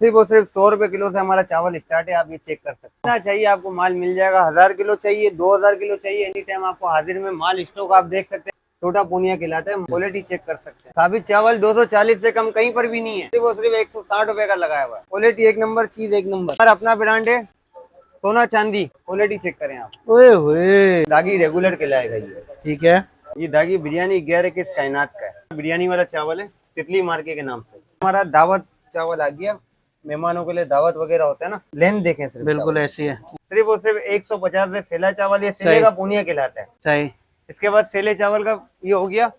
सिर्फ और सिर्फ 100 रुपए किलो से हमारा चावल स्टार्ट है। आप ये चेक कर सकते हैं। कितना चाहिए आपको माल मिल जाएगा। 1000 किलो चाहिए, 2000 किलो चाहिए, एनी टाइम आपको हाजिर में माल स्टॉक आप देख सकते हैं। छोटा पूनिया खिलाते हैं। क्वालिटी चेक कर सकते हैं। साबित चावल 240 से कम कहीं पर भी नहीं है। सिर्फ और सिर्फ 160 रुपए का लगाया हुआ है। क्वालिटी एक नंबर, चीज एक नंबर। और अपना ब्रांड है सोना चांदी। क्वालिटी चेक करें आप। ओए होए, दागी रेगुलर खिलाएगा ये। ठीक है। ये दागी बिरयानी 11 किस कायनात का है। बिरयानी वाला चावल है, तितली मार्के के नाम से। हमारा दावत चावल आ गया। मेहमानों के लिए दावत वगैरह होता है ना। लेन देखें सिर्फ बिल्कुल चावल। ऐसी है। सिर्फ और सिर्फ 150 से सेला चावल। ये सेले सही का पूनिया कहलाता है। सही। इसके बाद सेले चावल का ये हो गया।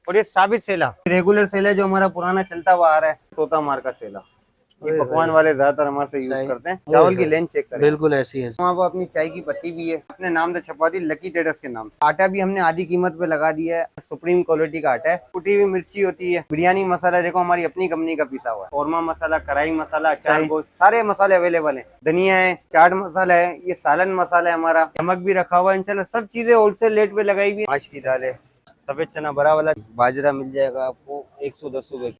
और ये साबित सेला, रेगुलर सेला जो हमारा पुराना चलता हुआ आ रहा है, तोता मार का सेला। ये ओए पकवान होए, वाले ज्यादातर हमारे से यूज सही। करते हैं। ओए चावल की होए, लेंथ चेक करें। बिल्कुल ऐसी है। वहाँ पर अपनी चाय की पत्ती भी है। अपने नाम से छपा दी, लकी ट्रेडर्स के नाम से। आटा भी हमने आधी कीमत पे लगा दिया है। सुप्रीम क्वालिटी का आटा है। कुटी हुई मिर्ची होती है। बिरयानी मसाला देखो हमारी अपनी कंपनी का पिसा हुआ है। कौरमा मसाला, कढ़ाई मसाला, अचार सही। गोश्त, सारे मसाले अवेलेबल है। धनिया है, चाट मसाला है, ये सालन मसाला है हमारा। नमक भी रखा हुआ है। इंशाल्लाह सब चीजें होलसेल रेट पे लगाई हुई है। माश की दाल है, सफेद चना बड़ा वाला, बाजरा मिल जाएगा आपको 110 रुपए।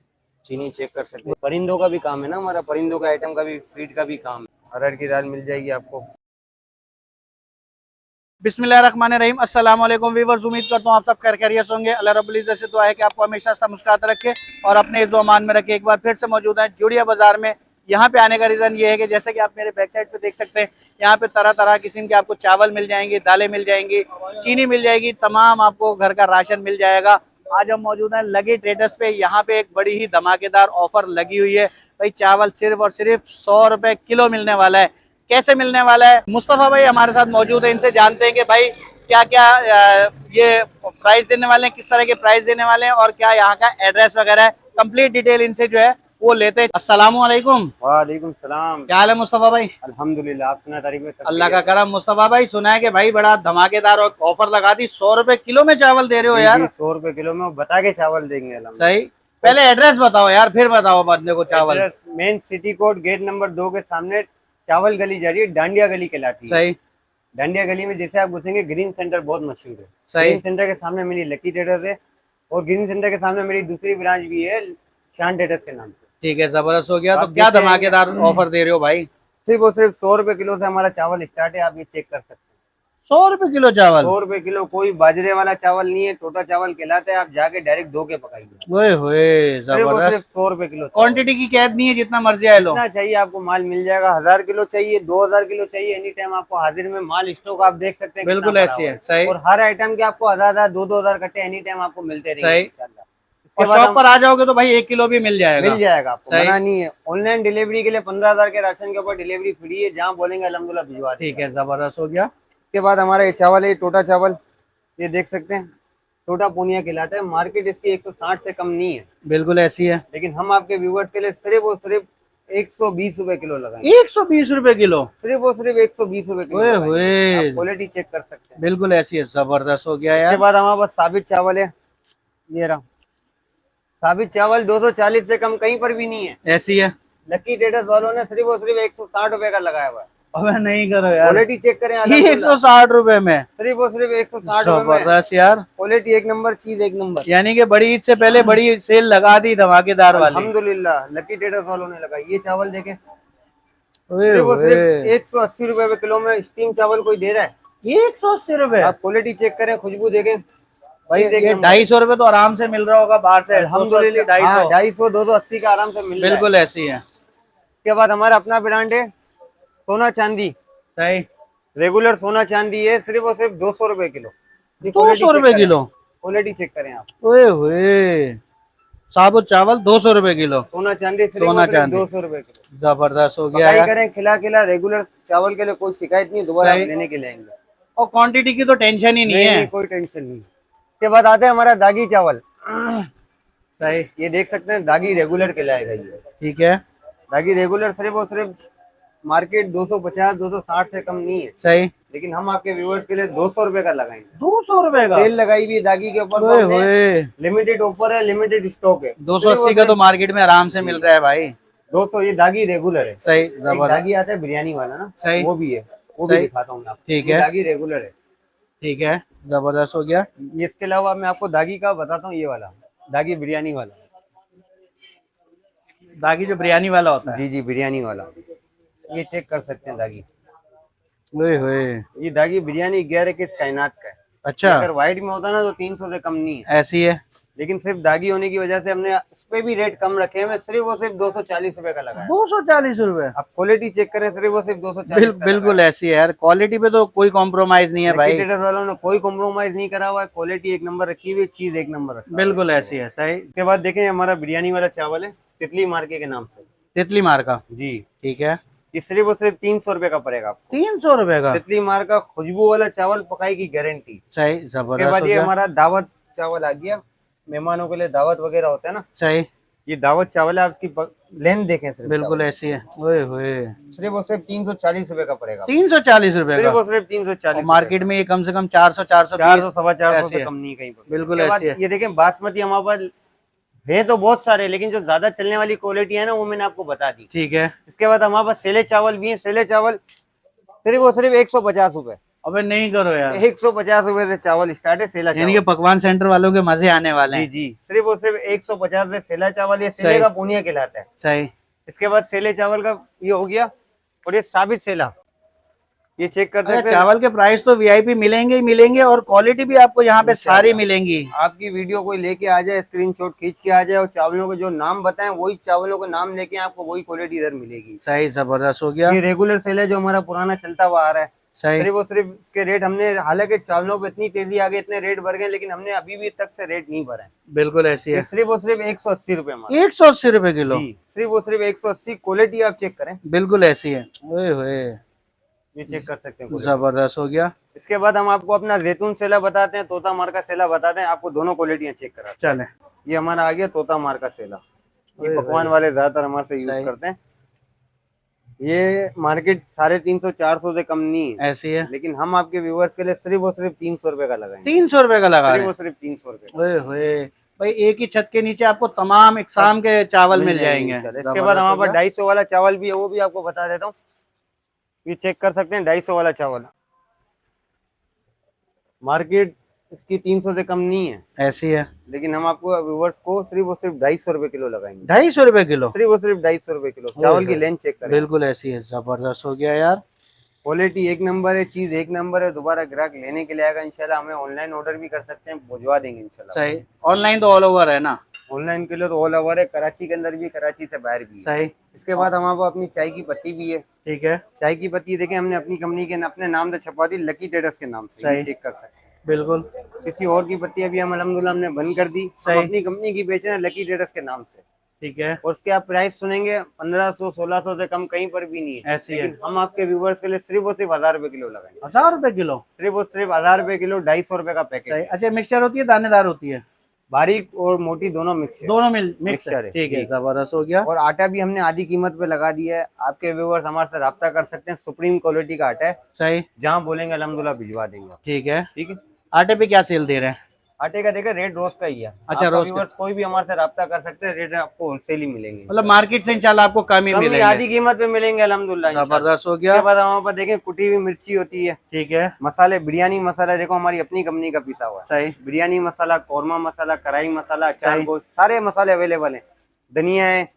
चीनी चेक कर सकते हैं। परिंदों का भी काम है ना हमारा, परिंदों का आइटम का भी, फीड का भी काम है। अरहर की दाल मिल जाएगी आपको। बिस्मिल्लाहिर्रहमानिर्रहीम। अस्सलाम वालेकुम वीवर्स, उम्मीद करता हूँ आप सब खैरियत होंगे। अल्लाह रब्बुल इज्जत से दुआ है कि आपको हमेशा मुस्कुराते रखे और अपने इज़्ज़ो अमान में रखे। एक बार फिर से मौजूद है जुड़िया बाजार में। यहाँ पे आने का रीज़न ये है कि जैसे कि आप मेरे बैक साइड पे देख सकते हैं, यहाँ पे तरह तरह किस्म के आपको चावल मिल जाएंगे, दालें मिल जाएंगी, चीनी मिल जाएगी, तमाम आपको घर का राशन मिल जाएगा। आज हम मौजूद हैं लकी ट्रेडर्स पे। यहाँ पे एक बड़ी ही धमाकेदार ऑफर लगी हुई है भाई। चावल सिर्फ और सिर्फ 100 रुपए किलो मिलने वाला है। कैसे मिलने वाला है, मुस्तफ़ा भाई हमारे साथ मौजूद है। इनसे जानते हैं कि भाई क्या क्या ये प्राइस देने वाले हैं, किस तरह के प्राइस देने वाले हैं और क्या यहाँ का एड्रेस वगैरह है। कंप्लीट डिटेल इनसे जो है वो लेते हैं। अस्सलाम वालेकुम। वालेकुम सलाम। क्या हाल है मुस्तफ़ा भाई? अल्हम्दुलिल्लाह, आप सुना तारीफ में अल्लाह का करम। मुस्तफ़ा भाई सुना है कि भाई बड़ा धमाकेदार ऑफर लगा दी, 100 रुपए किलो में चावल दे रहे हो जी जी, यार। 100 रुपए किलो में बता के चावल देंगे सही। अल्हम्दुलिल्लाह। पहले एड्रेस बताओ यार, फिर बताओ बंदे को चावल। Address main city code gate number 2 के सामने चावल गली जा रही है, डांडिया गली कहलाती है। सही डांडिया गली में जैसे आप घुसेंगे, ग्रीन सेंटर बहुत मशहूर है। सही। ग्रीन सेंटर के सामने मेरी लकी ट्रेडर्स है। और ग्रीन सेंटर के सामने मेरी दूसरी ब्रांच भी है, शान ट्रेडर्स के नाम से। ठीक है, जबरदस्त हो गया। तो आप क्या जैसे धमाकेदार ऑफर दे रहे हो भाई? सिर्फ और सिर्फ 100 रुपए किलो से हमारा चावल स्टार्ट है। आप ये चेक कर सकते हैं। 100 रुपए किलो चावल? 100 रुपए किलो। कोई बाजरे वाला चावल नहीं है, टोटा चावल कहलाता है। आप जाके डायरेक्ट धो के पकाइए। ओए होए, सिर्फ और सिर्फ जबरदस्त। 100 रुपए किलो। क्वांटिटी की कैद नहीं है, जितना मर्जी आए लो। जितना चाहिए आपको माल मिल जाएगा। 1000 किलो चाहिए, 2000 किलो चाहिए, एनी टाइम आपको हाजिर में माल स्टॉक आप देख सकते हैं कितना बिल्कुल भरा ऐसी हुआ है। है। सही और हर आइटम के आपको 1000 2-2000 कट्टे एनी टाइम आपको मिलते रहेंगे सही। इंशाल्लाह। और इसके बाद शॉप हम पर आ जाओगे तो भाई 1 किलो भी मिल मिल जाएगा। जाएगा आपको, सही। मना नहीं है। ऑनलाइन डिलीवरी के लिए 15,000 के राशन के ऊपर डिलीवरी फ्री है। जहाँ बोलेंगे अल्हम्दुलिल्लाह भिजवा ठीक देंगे। है, जबरदस्त हो गया। इसके बाद हमारा ये चावल है, टोटा चावल। ये देख सकते हैं, टोटा पूनिया कहलाता है। मार्केट इसकी 160 से कम नहीं है। बिल्कुल ऐसी है। लेकिन हम आपके व्यूवर्स के लिए सिर्फ और सिर्फ 120 रुपए किलो लगाएंगे। 120 रुपए किलो? सिर्फ और सिर्फ 120 रुपए किलो ओए लगाएंगे। आप होए, क्वालिटी चेक कर सकते हैं। बिल्कुल ऐसी है। जबरदस्त हो गया इसके यार। बाद हमारे पास साबित चावल है। ये रहा साबित चावल। 240 से कम कहीं पर भी नहीं है। ऐसी है। लकी ट्रेडर्स वालों ने सिर्फ और सिर्फ 160 रुपए का लगाया हुआ है। अबे नहीं करो यार, क्वालिटी चेक करें एक अल्हम्दुलिल्लाह। सौ साठ रुपए में? सिर्फ और सिर्फ 160 रुपए में। जबरदस्त यार। क्वालिटी एक नंबर, चीज एक नंबर। यानी कि बड़ी ईद से पहले बड़ी सेल लगा दी धमाकेदार वाली। अल्हम्दुलिल्लाह लकी ट्रेडर्स वालों ने लगाई। ये चावल देखें, ओए सिर्फ और होए, सिर्फ 180 रुपए पे किलो में स्टीम चावल कोई दे रहा है। 180 रुपए? आप क्वालिटी चेक करें, खुशबू देखें। भाई चीज एक ये नंबर। 250 रुपए तो आराम से मिल रहा होगा बाहर से। 280 अल्हम्दुलिल्लाह, हाँ, 250। 250 280 का आराम से मिल रहा है। बिल्कुल ऐसी है। उसके बाद हमारा अपना ब्रांड है सोना चांदी। सही। रेगुलर सोना चांदी है, सिर्फ और सिर्फ 200 रुपए किलो। ये दो क्वालिटी सौ चेक रुपए करें। किलो? क्वालिटी चेक करें आप। ओए होए, साबुत चावल 200 रुपए किलो? सोना चांदी सिर्फ सोना और सिर्फ चांदी, 200 रुपए किलो। जबरदस्त हो गया पकाई यार। करें, खिला खिला। रेगुलर चावल के लिए कोई शिकायत नहीं, दोबारा आप सही। लेने के लिए आएंगे। और क्वांटिटी की तो टेंशन ही नहीं नहीं है। नहीं, कोई टेंशन नहीं। उसके बाद आते हैं हमारा दागी चावल। सही। ये देख सकते हैं, दागी रेगुलर कहलाएगा ये। ठीक है। दागी रेगुलर सिर्फ और सिर्फ मार्केट 250 260 से कम नहीं है। सही। लेकिन हम आपके व्यूअर्स के लिए 200 रुपए का लगाएंगे। 200 रुपए का? सेल लगाई हुई है दागी के ऊपर, तो ओए हमने होए, लिमिटेड ऑफर है, लिमिटेड स्टॉक है। 280 का तो मार्केट में आराम से मिल रहा है भाई। 200। ये दागी रेगुलर है। सही, एक जबरदस्त। दागी आता है बिरयानी वाला ना, सही। वो भी है, वो भी सही। दिखाता हूँ मैं आपको। ठीक ये है। दागी रेगुलर है। ठीक है, जबरदस्त हो गया। इसके अलावा मैं आपको दागी का बताता हूँ, ये वाला दागी बिरयानी वाला। दागी जो बिरयानी वाला होता है। जी जी, बिरयानी वाला, ये चेक कर सकते हैं दागी। ओए होए, ये दागी बिरयानी 11 किस कायनात का है। ये अच्छा अगर व्हाइट में होता ना तो 300 से कम नहीं है, ऐसी है। लेकिन सिर्फ दागी होने की वजह से हमने उस पे भी रेट कम रखे हैं। सिर्फ और सिर्फ 240 रुपए का लगाया। 240 रुपए। आप क्वालिटी चेक करें, सिर्फ और सिर्फ 240 का बिल्कुल ऐसी है यार, क्वालिटी पे तो कोई कॉम्प्रोमाइज नहीं है लकी भाई। ट्रेडर्स वालों ने कोई कॉम्प्रोमाइज नहीं करा हुआ है। क्वालिटी एक नंबर रखी हुई है, चीज एक नंबर रखी हुई है। बिल्कुल ऐसी है, सही। उसके बाद देखें हमारा बिरयानी वाला चावल है, तितली मार्के के नाम से। तितली मार का, जी, ठीक है। ये सिर्फ और सिर्फ 300 रुपए का पड़ेगा आपको। 300 रुपए का, तितली मार का खुशबू वाला चावल, पकाई की गारंटी। सही, उसके जबरदस्त बाद हो ये गया। हमारा दावत चावल आ गया, मेहमानों के लिए दावत वगैरह होता है ना, सही, ये दावत चावल है। आप इसकी लेंथ देखें, सिर्फ बिल्कुल चावल। ऐसी है। ओए होए, सिर्फ और सिर्फ 340 रुपए का पड़ेगा। 340 रुपए सिर्फ का। और सिर्फ 340। और मार्केट में ये कम से कम 400 420 400 सवा 400 ऐसी से है। कम नहीं कहीं पर। बिल्कुल उसके बाद ऐसी है। ये देखें बासमती हमारे पास है तो बहुत सारे, लेकिन जो ज्यादा चलने वाली क्वालिटी है ना वो मैंने आपको बता दी। ठीक है। इसके बाद हमारे पास सेले चावल भी है। सेले चावल सिर्फ और सिर्फ 150 रुपए। अबे नहीं करो यार, 150 रुपए से चावल स्टार्ट है सेला यानी कि चावल। पकवान सेंटर वालों के मजे आने वाले जी हैं। जी, सिर्फ और सिर्फ 150 से सेला चावल, ये सेले सही। का पूनिया कहलाता है। सही। इसके बाद सेले चावल का ये हो गया, और ये साबित सेला, ये चेक कर अरे सकते हैं। चावल के प्राइस तो वीआईपी मिलेंगे ही मिलेंगे, और क्वालिटी भी आपको यहाँ पे सारी मिलेंगी। आपकी वीडियो कोई लेके आ जाए, स्क्रीनशॉट खींच के आ जाए, और चावलों के जो नाम बताएं वही चावलों के नाम लेके आपको वही क्वालिटी इधर मिलेगी। सही, जबरदस्त हो गया। ये रेगुलर सेल है जो हमारा पुराना चलता हुआ आ रहा है। सही, सिर्फ और सिर्फ इसके रेट हमने, हालांकि चावलों पे इतनी तेजी आ गई, इतने रेट बढ़ गए, लेकिन हमने अभी भी तक से रेट नहीं भरे हैं। बिल्कुल ऐसी ये है। सिर्फ और सिर्फ 180 रुपए हमारा। 180 रुपए किलो। जी, सिर्फ और सिर्फ 180। क्वालिटी आप चेक करें, बिल्कुल ऐसी है। ओए होए, ये चेक कर सकते हैं quality। जबरदस्त हो गया। इसके बाद हम आपको अपना जैतून सेला बताते हैं, तोता मार का सेला बताते हैं, आपको दोनों क्वालिटियां चेक करा। चले, ये हमारा आ गया तोता मार का सेला। ये ओए पकवान वाले ज्यादातर हमारे से यूज सही। करते हैं। ये मार्केट 350 400 से कम नहीं है, ऐसी है। लेकिन हम आपके व्यूवर्स के लिए सिर्फ और सिर्फ 300 रुपए का लगाएंगे। 300 रुपए का लगा सिर्फ रहे और हैं। सिर्फ 300 रुपए का। ओए होए भाई, एक ही छत के नीचे आपको तमाम इकसाम के चावल मिल जाएंगे। इंशाल्लाह। इसके बाद हमारे पास 250 वाला चावल भी है, वो भी आपको बता देता हूँ। ये चेक कर सकते हैं, 250 वाला चावल, मार्केट इसकी 300 से कम नहीं है, ऐसी है। लेकिन हम आपको व्यूवर्स को सिर्फ और सिर्फ 250 रुपए किलो लगाएंगे। 250 रुपए किलो। सिर्फ और सिर्फ 250 रुपए किलो। चावल की लेंथ चेक करें, बिल्कुल ऐसी है, जबरदस्त हो गया यार। क्वालिटी एक नंबर है, चीज एक नंबर है। दोबारा ग्राहक लेने के लिए आएगा इंशाल्लाह। हमें ऑनलाइन ऑर्डर भी कर सकते हैं, भिजवा देंगे इंशाल्लाह। सही, ऑनलाइन तो ऑल ओवर है ना। ऑनलाइन के लिए तो ऑल ओवर है, कराची के अंदर भी, कराची से बाहर भी है। सही। इसके बाद हमारे पास अपनी चाय की पत्ती भी है। ठीक है। चाय की पत्ती देखें, हमने अपनी कंपनी के अपने नाम से छपवा दी, लकी ट्रेडर्स के नाम से। सही। ये चेक कर सकते हैं। बिल्कुल। किसी और की पत्ती अभी हम अल्हम्दुलिल्लाह हमने बंद कर दी। हम सही। अपनी कंपनी की बेच रहे हैं लकी ट्रेडर्स के नाम से। ठीक है। और उसके आप प्राइस सुनेंगे 1500 1600 से कम कहीं पर भी नहीं है। ऐसी है। लेकिन हम आपके व्यूवर्स के लिए सिर्फ और सिर्फ 1000 रुपए किलो लगाएंगे। 1000 रुपए किलो। सिर्फ और सिर्फ 1000 रुपए किलो, 250 रुपए का पैकेट। सही। अच्छा, मिक्सचर होती है, दानेदार होती है? बारीक और मोटी दोनों मिक्स है। दोनों मिक्स मिक्सचर है। है, ठीक है, जी। जबरदस्त हो गया। और आटा भी हमने आधी कीमत पे लगा दिया है। आपके व्यूवर्स हमारे से राब्ता कर सकते हैं। सुप्रीम क्वालिटी का आटा है, सही। जहाँ बोलेंगे अल्हम्दुलिल्लाह भिजवा देंगे। ठीक है। ठीक है। आटे पे क्या सेल दे रहे हैं? आटे का देखा रेट रोज का ही है। अच्छा, आपका रोज का। व्यूवर्स कोई भी हमारे से राब्ता कर सकते हैं, रेट आपको होलसेल ही मिलेंगे। मतलब मार्केट से इंशाल्लाह आपको कम ही कम ही मिलेंगे। आधी कीमत पे मिलेंगे अल्हम्दुलिल्लाह इंशाल्लाह। जबरदस्त हो उसके गया। बाद हमारे पास देखें कुटी हुई मिर्ची होती है। ठीक है। मसाले, बिरयानी मसाला देखो हमारी अपनी कंपनी का पिसा हुआ है। सही। बिरयानी मसाला, कौरमा मसाला, कढ़ाई मसाला, अचार सही। गोश्त, सारे मसाले अवेलेबल हैं। धनिया है,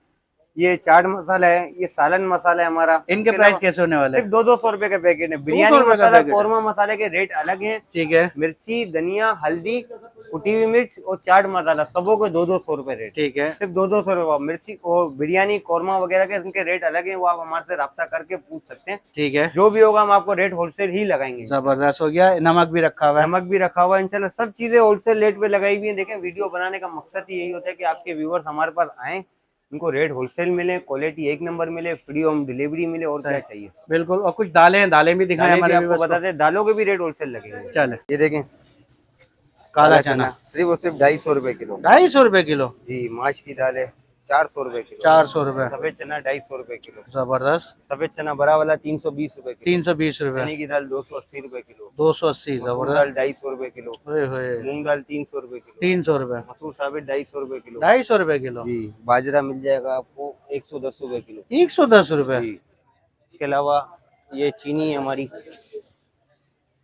ये चाट मसाला है, ये सालन मसाला है हमारा। इनके प्राइस कैसे होने वाले? सिर्फ 200 रुपए के पैकेट है। बिरयानी रुपए का मसाला, पैकेट है। कौरमा मसाले के रेट अलग हैं। ठीक है। मिर्ची, धनिया, हल्दी, कुटी हुई मिर्च और चाट मसाला, सबों के 200 रुपए रेट। ठीक है। सिर्फ 200 रुपए। मिर्ची और बिरयानी, कौरमा वगैरह के इनके रेट अलग हैं, वो आप हमारे से राब्ता करके पूछ सकते हैं। ठीक है, जो भी होगा हम आपको रेट होलसेल ही लगाएंगे। जबरदस्त हो गया। नमक भी रखा हुआ है। नमक भी रखा हुआ है इंशाल्लाह। सब चीजें होलसेल रेट पे लगाई हुई हैं। देखें, वीडियो बनाने का मकसद ही यही होता है कि आपके व्यूवर्स हमारे पास आए, उनको रेट होलसेल मिले, क्वालिटी एक नंबर मिले, फ्री होम डिलीवरी मिले, और क्या चाहिए। बिल्कुल। और कुछ दालें हैं, दालें भी दिखाएं दालें भी हमारे आपको व्यूअर्स बता दें, दालों के भी रेट होलसेल लगेंगे। चले। ये देखें, काला चना सिर्फ और सिर्फ 250 रुपए किलो। 250 रुपए किलो। जी। माश की दाल है 400 रुपए किलो। 400 रुपए। सफेद चना 250 रुपए किलो। जबरदस्त। सफेद चना बड़ा वाला 320 रुपए किलो। 320 रुपए। चने की दाल 280 रुपए किलो। 280। मसूर जबरदस्त। दाल 250 रुपए किलो। ओए होए, मूंग दाल 300 रुपए किलो। 300 रुपए। मसूर साबित 250 रुपए किलो। 250 रुपए किलो। जी। बाजरा मिल जाएगा आपको 110 रुपए किलो। 110 रुपए। जी। इसके अलावा ये चीनी है हमारी,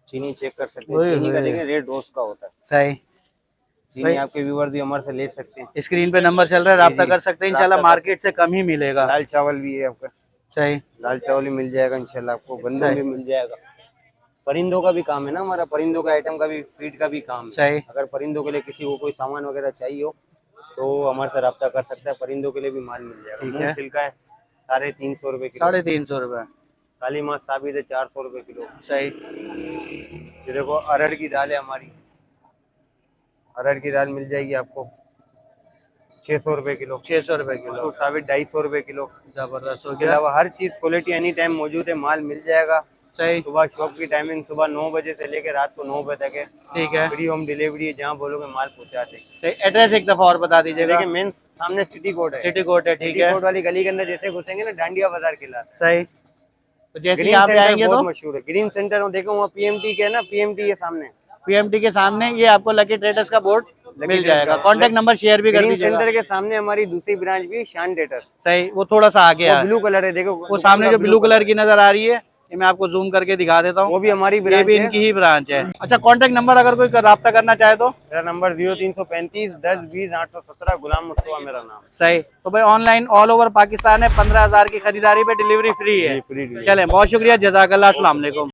चीनी चेक कर सकते हैं। ओए चीनी का होए। देखें रेट रोज का होता है। सही। चीनी आपके व्यूवर भी हमारे से ले सकते हैं। स्क्रीन पे नंबर चल रहा है, राब्ता जी, कर सकते हैं इंशाल्लाह, राब्ता कर मार्केट से कम ही मिलेगा। दाल चावल भी है आपका, सही दाल चावल भी मिल जाएगा इंशाल्लाह आपको, गंदम सही। भी मिल जाएगा। परिंदों का भी काम है ना हमारा, परिंदों का आइटम का भी, फीड का भी काम है। सही। अगर परिंदों के लिए किसी को कोई सामान वगैरह चाहिए हो तो हमारे से राब्ता कर सकता है, परिंदों के लिए भी माल मिल जाएगा। ठीक मूंग है। छिलका है 350 रुपए किलो, 350 रुपए। काली माछ साबित है 400 रुपए किलो। सही। ये देखो अरहर की दाल है हमारी, अरहर की दाल मिल जाएगी आपको 600 रुपए किलो। 600 रुपए किलो। तो साबित 250 रुपए किलो। जबरदस्त हो इसके गया। अलावा हर चीज क्वालिटी एनी टाइम मौजूद है, माल मिल जाएगा। सही। सुबह शॉप की टाइमिंग सुबह 9 बजे से लेकर रात को 9 बजे तक है। ठीक है। फ्री होम डिलीवरी है, जहाँ बोलोगे माल पहुँचा देंगे। सही। एड्रेस एक दफा और बता दीजिएगा। देखिए मेन सामने सिटी कोर्ट है, सिटी कोर्ट है, ठीक सिटी है। कोर्ट वाली गली के अंदर जैसे घुसेंगे ना, डांडिया बाजार कहलाता है। सही। तो जैसे ग्रीन यहाँ पे सेंटर आएंगे बहुत तो मशहूर है, ग्रीन सेंटर में देखो वहाँ पीएमटी के है ना, पीएमटी है सामने, पीएमटी के सामने ये आपको लकी ट्रेडर्स का बोर्ड मिल ट्रेडर्स जाएगा। का। कॉन्टेक्ट नंबर शेयर भी कर ग्रीन दीजिएगा। सेंटर के सामने हमारी दूसरी ब्रांच भी शान ट्रेडर्स, सही, वो थोड़ा सा आगे वो है, ब्लू कलर है, देखो वो सामने जो ब्लू कलर की नजर आ रही है, ये मैं आपको जूम करके दिखा देता हूँ, वो भी हमारी ये ब्रांच भी है। इनकी ही ब्रांच है। अच्छा, कॉन्टेक्ट नंबर अगर कोई राब्ता करना चाहे तो? मेरा नंबर 0335 10 20 817, गुलाम मुस्तफा मेरा नाम। सही। तो भाई ऑनलाइन ऑल ओवर पाकिस्तान है, 15,000 की खरीदारी पे डिलीवरी फ्री है। फ्री चलें, बहुत शुक्रिया, जज़ाकल्लाह, अस्सलाम वालेकुम।